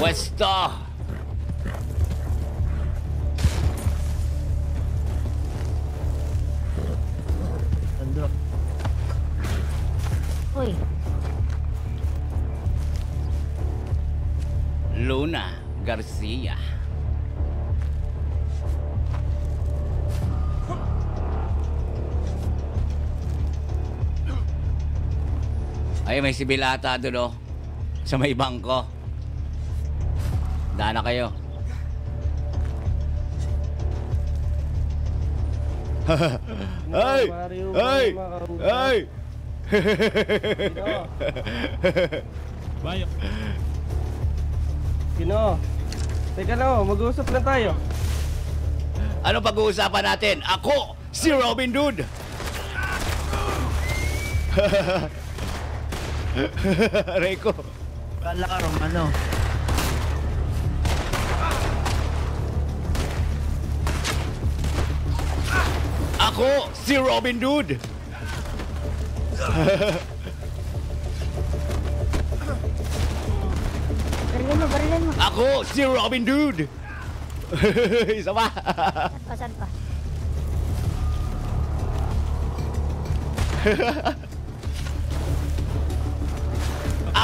Pwesto! Sandro. Uy, Luna Garcia. Ay, may sibil ata doon, oh. Sa may bangko. Daan na kayo. Ay! Mario, Ay! makausap. Ay! Kino. Bayo. Kino. Teka lang, mag-uusap lang tayo. Ano pag-uusapan natin? Ako, si Robin Hood! Rico. Kala ka, Romano. Ako, si Robin Hood! barilan mo. Ako, si Robin Hood! Isa pa. Saan pa?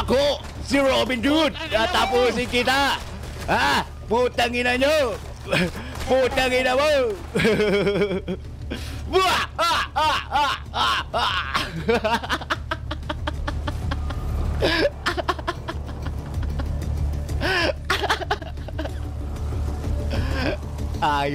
Ako, si Robin Hood! Tatapusin kita! Ha? Putang ina nyo! Putang ina mo! Buah! Ah! Ah! Ah! Ah! Ah! Ay.